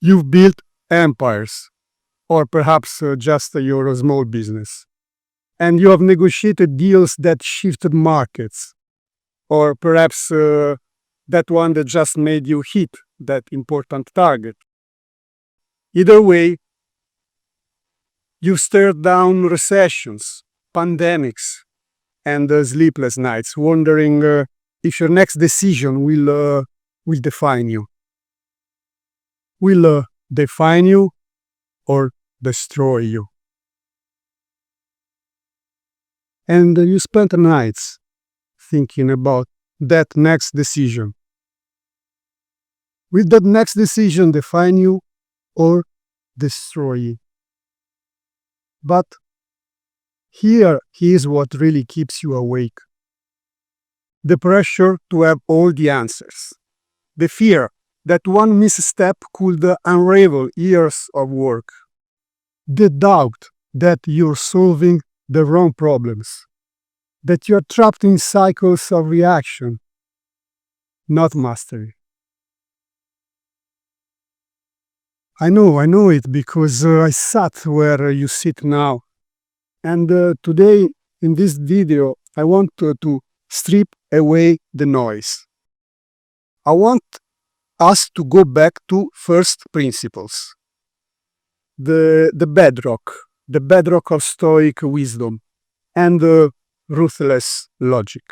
You've built empires, or perhaps just your small business. And you have negotiated deals that shifted markets, or perhaps that one that just made you hit that important target. Either way, you've stared down recessions, pandemics, and sleepless nights, wondering if your next decision will define you. Will define you or destroy you. And you spent nights thinking about that next decision. Will that next decision define you or destroy you? But here is what really keeps you awake. The pressure to have all the answers. The fear that one misstep could unravel years of work. The doubt that you're solving the wrong problems. That you're trapped in cycles of reaction, not mastery. I know it because I sat where you sit now. And today, in this video, I want to strip away the noise. I want us to go back to first principles. The bedrock of Stoic wisdom and ruthless logic.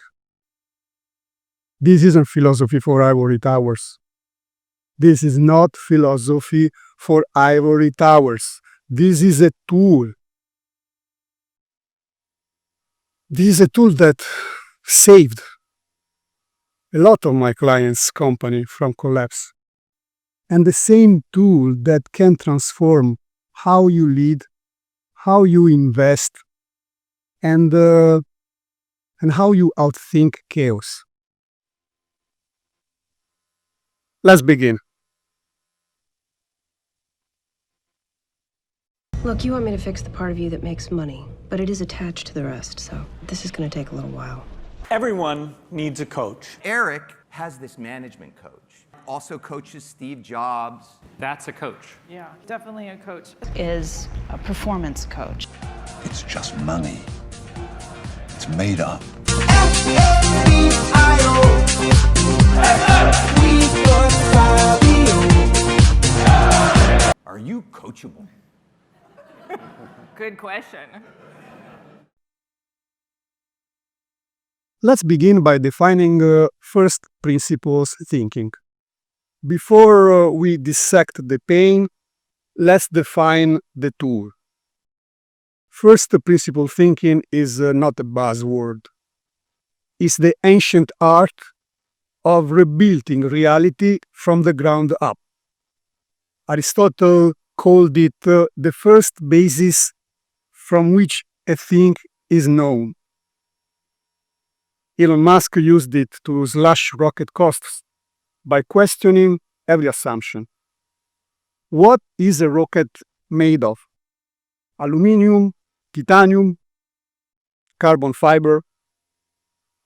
This isn't philosophy for ivory towers. This is not philosophy for ivory towers. This is a tool. This is a tool that saved a lot of my clients' company from collapse. And the same tool that can transform how you lead, how you invest, and how you outthink chaos. Let's begin. Look, you want me to fix the part of you that makes money, but it is attached to the rest, so this is going to take a little while. Everyone needs a coach. Eric has this management coach. Also coaches Steve Jobs. That's a coach. Yeah, definitely a coach. Is a performance coach. It's just money. It's made up. Are you coachable? Good question. Let's begin by defining first principles thinking. Before we dissect the pain, let's define the tool. First principle thinking is not a buzzword. It's the ancient art of rebuilding reality from the ground up. Aristotle called it the first basis from which a thing is known. Elon Musk used it to slash rocket costs by questioning every assumption. What is a rocket made of? Aluminium, titanium, carbon fiber?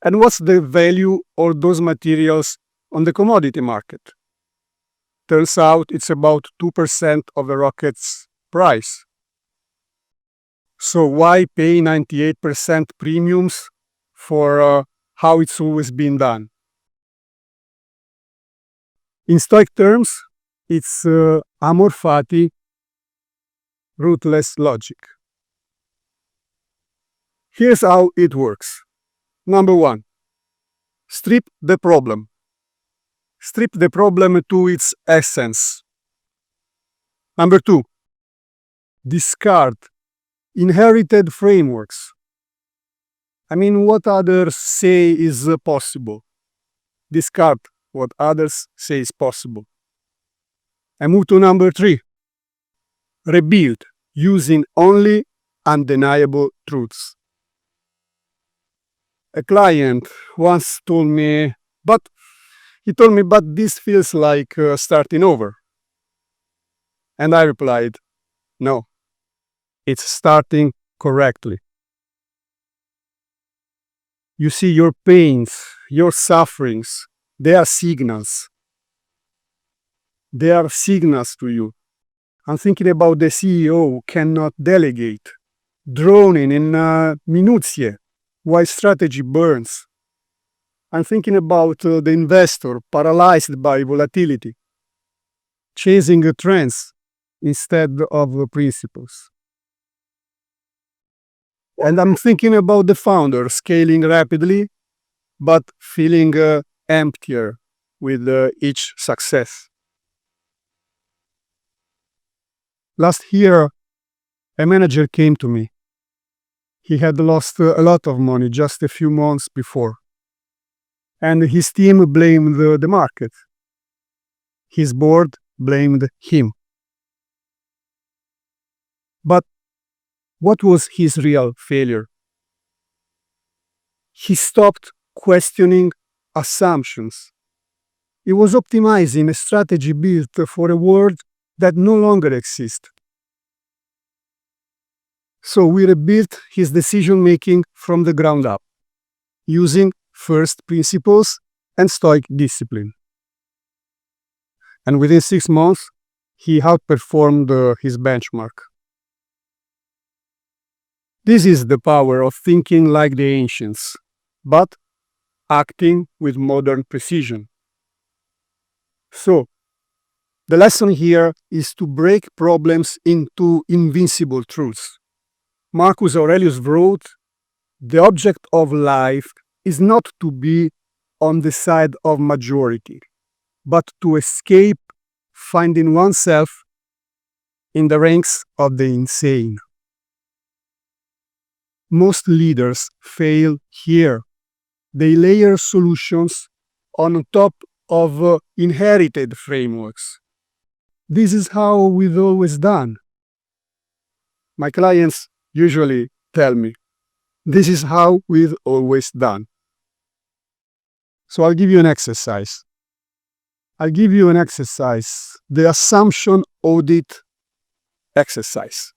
And what's the value of those materials on the commodity market? Turns out it's about 2% of a rocket's price. So why pay 98% premiums for how it's always been done? In Stoic terms, it's amor fati, ruthless logic. Here's how it works. Number one, strip the problem. Strip the problem to its essence. Number two, discard inherited frameworks. I mean, what others say is possible. Discard what others say is possible. And move to number three, rebuild using only undeniable truths. A client once told me, but this feels like starting over. And I replied, no, it's starting correctly. You see, your pains, your sufferings, they are signals. They are signals to you. I'm thinking about the CEO who cannot delegate, drowning in minutiae while strategy burns. I'm thinking about the investor paralyzed by volatility, chasing trends instead of principles. And I'm thinking about the founder scaling rapidly, but feeling emptier with each success. Last year, a manager came to me. He had lost a lot of money just a few months before, and his team blamed the market. His board blamed him. But what was his real failure? He stopped questioning assumptions. He was optimizing a strategy built for a world that no longer exists. So we rebuilt his decision making from the ground up, using first principles and Stoic discipline. And within 6 months, he outperformed his benchmark. This is the power of thinking like the ancients, but acting with modern precision. So, the lesson here is to break problems into invincible truths. Marcus Aurelius wrote, "The object of life is not to be on the side of majority, but to escape finding oneself in the ranks of the insane." Most leaders fail here. They layer solutions on top of inherited frameworks. This is how we've always done. My clients usually tell me, this is how we've always done. So I'll give you an exercise. The assumption audit exercise.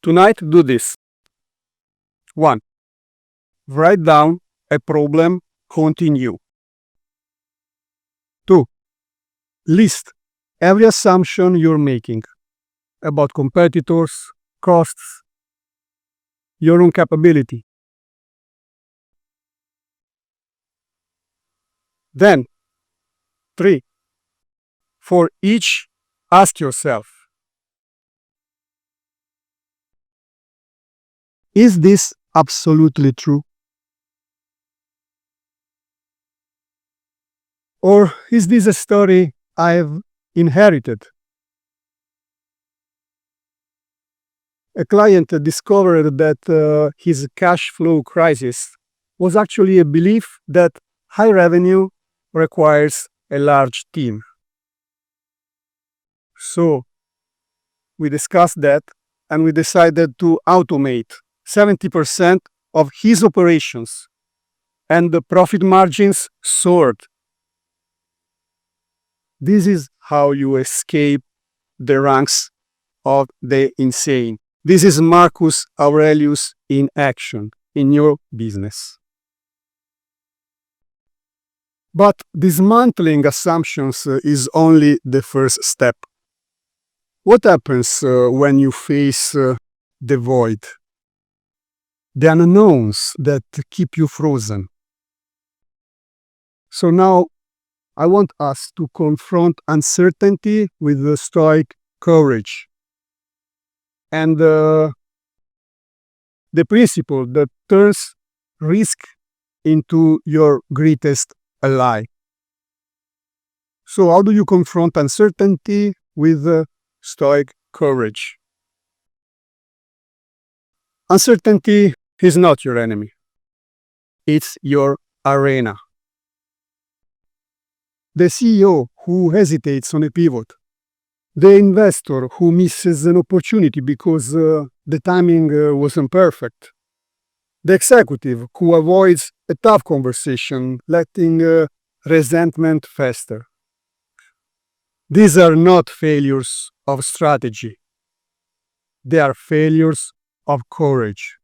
Tonight, do this. 1. Write down a problem haunting you. 2. List every assumption you're making about competitors, costs, your own capability. Then, 3. For each, ask yourself, is this absolutely true? Or is this a story I've inherited? A client discovered that his cash flow crisis was actually a belief that high revenue requires a large team. So we discussed that and we decided to automate 70% of his operations, and the profit margins soared. This is how you escape the ranks of the insane. This is Marcus Aurelius in action in your business. But dismantling assumptions is only the first step. What happens when you face the void? The unknowns that keep you frozen. So now I want us to confront uncertainty with the Stoic courage. And the principle that turns risk into your greatest ally. So how do you confront uncertainty with Stoic courage? Uncertainty is not your enemy. It's your arena. The CEO who hesitates on a pivot. The investor who misses an opportunity because the timing wasn't perfect. The executive who avoids a tough conversation, letting resentment fester. These are not failures of strategy. They are failures of courage.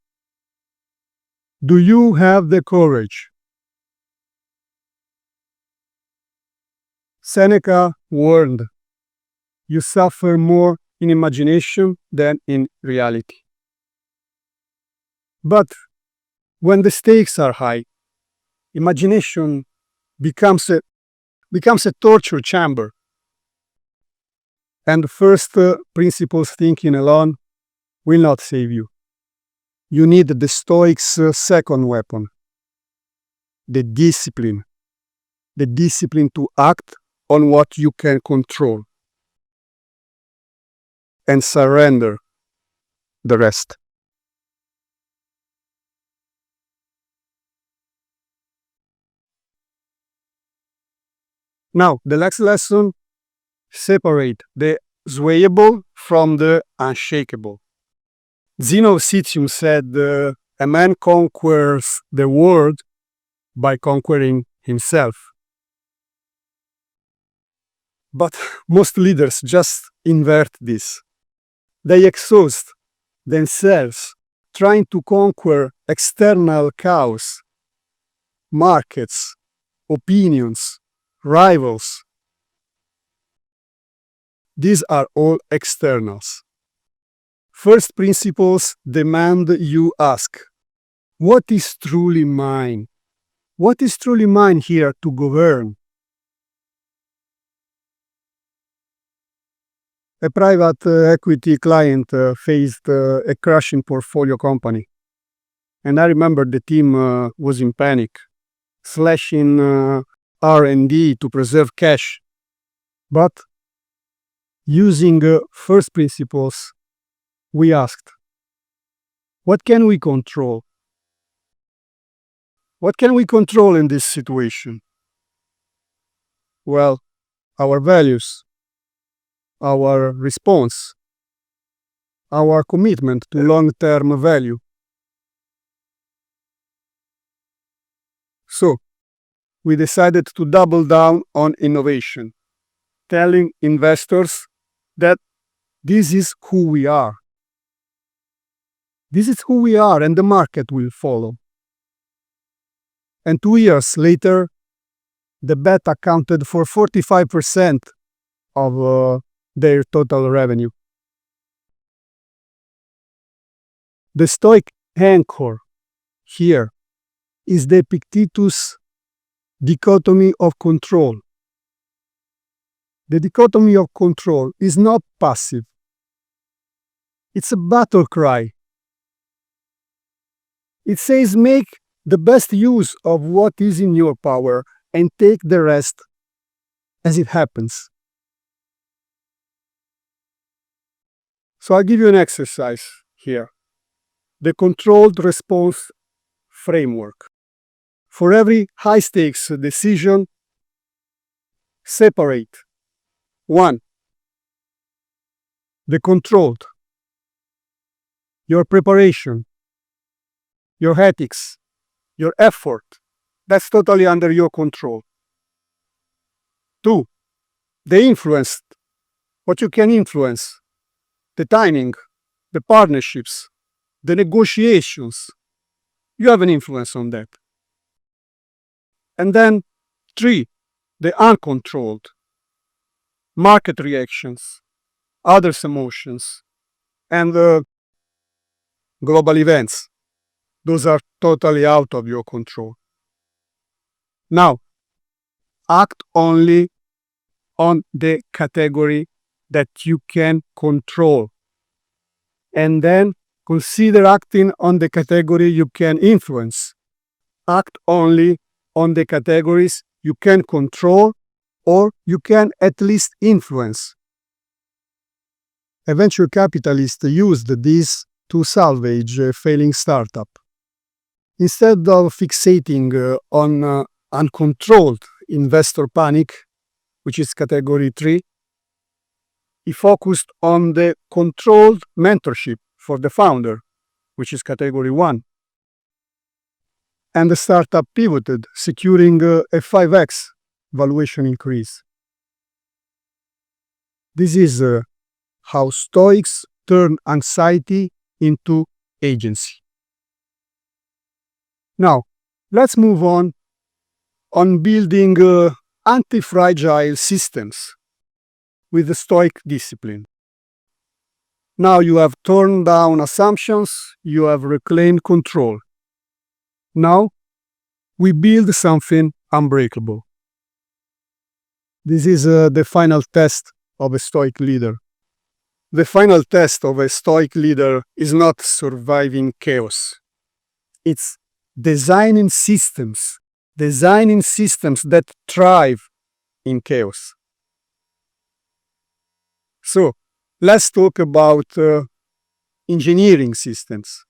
Do you have the courage Seneca warned, "You suffer more in imagination than in reality." But when the stakes are high, imagination becomes a torture chamber. And first principles thinking alone will not save you. You need the Stoics' second weapon, the discipline to act on what you can control and surrender the rest. Now, the next lesson: separate the swayable from the unshakable. Zeno of Citium said, "A man conquers the world by conquering himself." But most leaders just invert this. They exhaust themselves trying to conquer external chaos, markets, opinions, rivals. These are all externals. First principles demand you ask, what is truly mine? What is truly mine here to govern? A private equity client faced a crashing portfolio company. And I remember the team was in panic, slashing R&D to preserve cash. But using first principles, we asked, what can we control? What can we control in this situation? Well, our values, our response, our commitment to long-term value. So, we decided to double down on innovation, telling investors that this is who we are. This is who we are, and the market will follow. And 2 years later, the bet accounted for 45% of their total revenue. The Stoic anchor here is the Epictetus dichotomy of control. The dichotomy of control is not passive. It's a battle cry. It says, make the best use of what is in your power and take the rest as it happens. So I'll give you an exercise here. The controlled response framework. For every high-stakes decision, separate. 1. The controlled. Your preparation, your ethics, your effort. That's totally under your control. 2. The influenced. What you can influence. The timing, the partnerships, the negotiations. You have an influence on that. And then 3, the uncontrolled. Market reactions, others' emotions, and global events. Those are totally out of your control. Now, act only on the category that you can control. And then consider acting on the category you can influence. Act only on the categories you can control or you can at least influence. A venture capitalist used this to salvage a failing startup. Instead of fixating on uncontrolled investor panic, which is category 3, he focused on the controlled mentorship for the founder, which is category 1. And the startup pivoted, securing a 5x valuation increase. This is how Stoics turn anxiety into agency. Now, let's move on building antifragile systems with the Stoic discipline. Now you have torn down assumptions, you have reclaimed control. Now we build something unbreakable. This is the final test of a Stoic leader. The final test of a Stoic leader is not surviving chaos. It's designing systems that thrive in chaos. So, let's talk about engineering systems.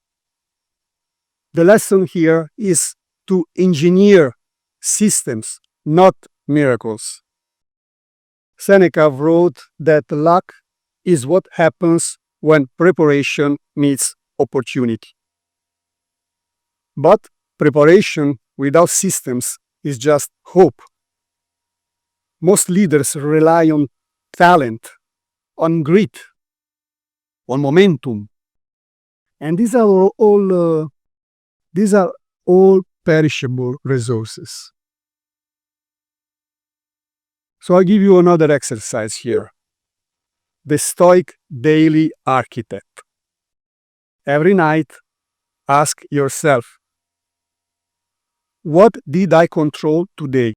The lesson here is to engineer systems, not miracles. Seneca wrote that luck is what happens when preparation meets opportunity. But preparation without systems is just hope. Most leaders rely on talent, on grit, on momentum. And these are all perishable resources. So I'll give you another exercise here. The Stoic Daily Architect. Every night, ask yourself, what did I control today?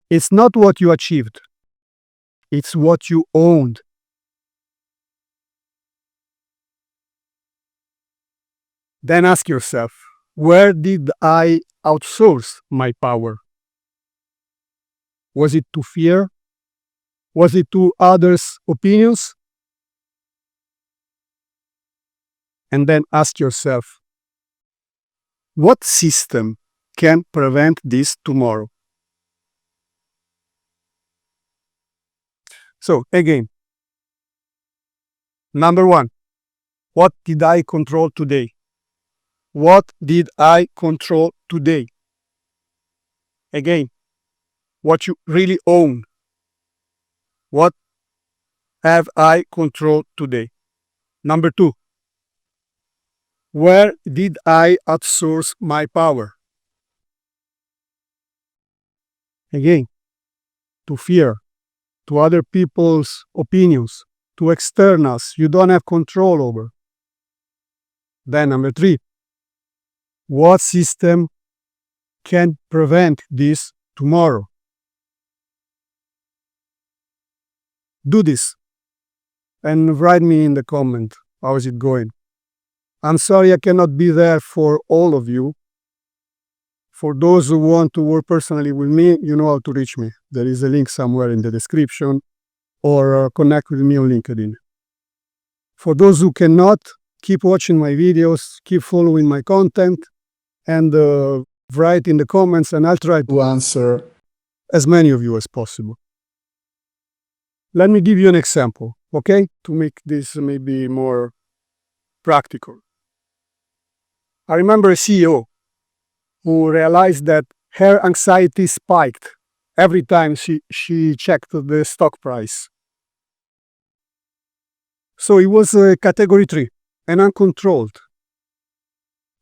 It's not what you achieved. It's what you owned. Then ask yourself, where did I outsource my power? Was it to fear? Was it to others' opinions? And then ask yourself, what system can prevent this tomorrow? So, again, number one, what did I control today? What did I control today? Again, what you really own. What have I controlled today? Number two, where did I outsource my power? Again, to fear, to other people's opinions, to externals you don't have control over. Then number three, what system can prevent this tomorrow? Do this and write me in the comment how is it going. I'm sorry I cannot be there for all of you. For those who want to work personally with me, you know how to reach me. There is a link somewhere in the description, or connect with me on LinkedIn. For those who cannot, keep watching my videos, keep following my content, and write in the comments, and I'll try to answer as many of you as possible. Let me give you an example, okay? To make this maybe more practical. I remember a CEO who realized that her anxiety spiked every time she checked the stock price. So it was a category 3 and uncontrolled.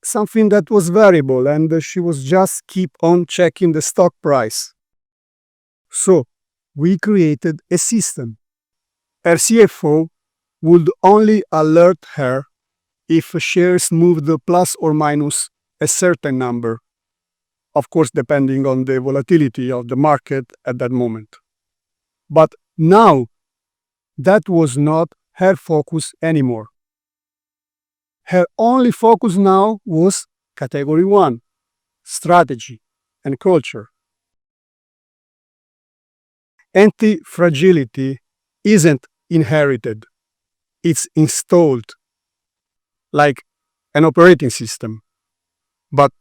Something that was variable, and she was just keep on checking the stock price. So we created a system. Her CFO would only alert her if shares moved plus or minus a certain number, of course depending on the volatility of the market at that moment. But now, that was not her focus anymore. Her only focus now was category 1, strategy and culture. Antifragility isn't inherited, it's installed, like an operating system. But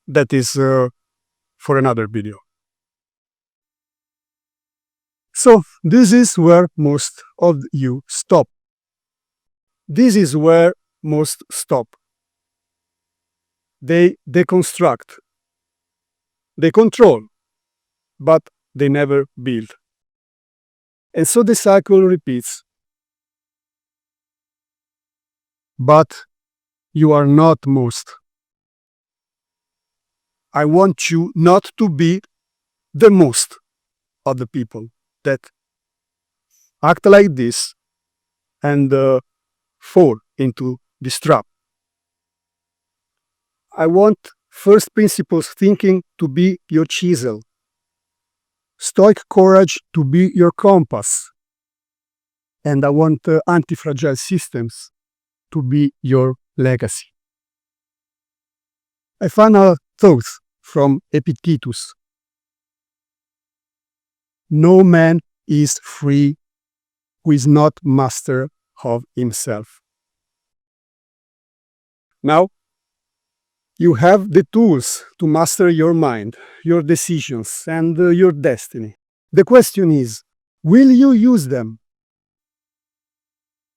that is for another video. So this is where most of you stop. This is where most stop. They deconstruct. They control, but they never build. And so the cycle repeats. But you are not most. I want you not to be the most of the people that act like this and fall into this trap. I want first principles thinking to be your chisel, Stoic courage to be your compass, and I want antifragile systems to be your legacy. A final thought from Epictetus. No man is free who is not master of himself. Now, you have the tools to master your mind, your decisions, and your destiny. The question is, will you use them?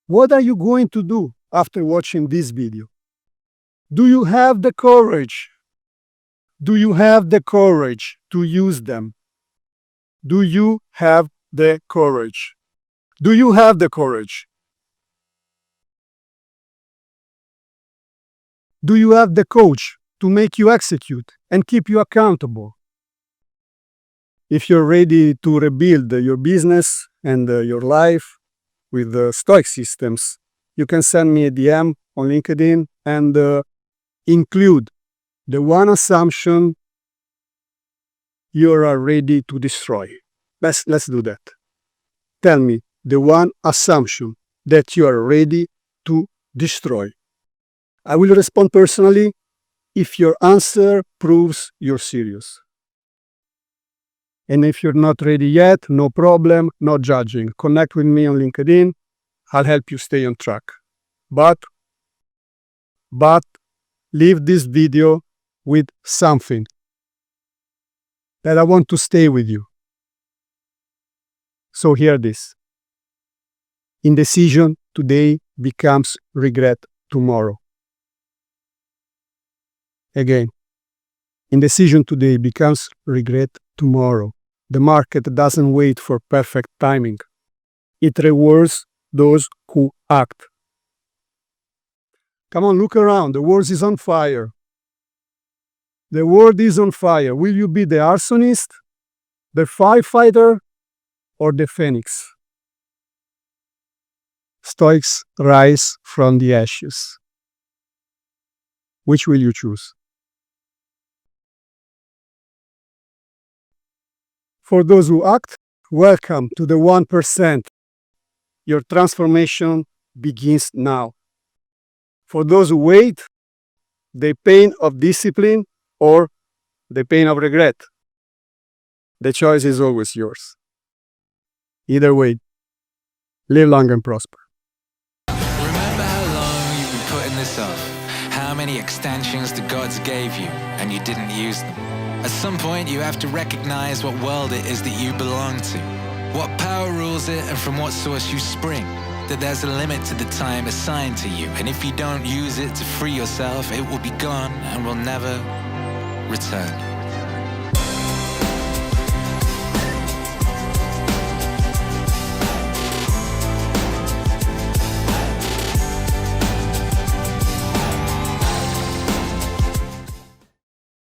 What are you going to do after watching this video? Do you have the courage? Do you have the courage to use them? Do you have the courage? Do you have the courage? Do you have the coach to make you execute and keep you accountable? If you're ready to rebuild your business and your life with the Stoic systems, you can send me a DM on LinkedIn and include the one assumption you are ready to destroy. Let's do that. Tell me the one assumption that you are ready to destroy. I will respond personally if your answer proves you're serious. And if you're not ready yet, no problem, no judging. Connect with me on LinkedIn. I'll help you stay on track. But leave this video with something that I want to stay with you. So hear this. Indecision today becomes regret tomorrow. Again, indecision today becomes regret tomorrow. The market doesn't wait for perfect timing. It rewards those who act. Come on, look around. The world is on fire. The world is on fire. Will you be the Arsonist, the firefighter, or the phoenix? Stoics rise from the ashes. Which will you choose? For those who act, welcome to the 1%. Your transformation begins now. For those who wait, the pain of discipline or the pain of regret. The choice is always yours. Either way, live long and prosper. Remember how long you've been putting this off? How many extensions the gods gave you and you didn't use them? At some point you have to recognize what world it is that you belong to, what power rules it and from what source you spring, that there's a limit to the time assigned to you, and if you don't use it to free yourself, it will be gone and will never return.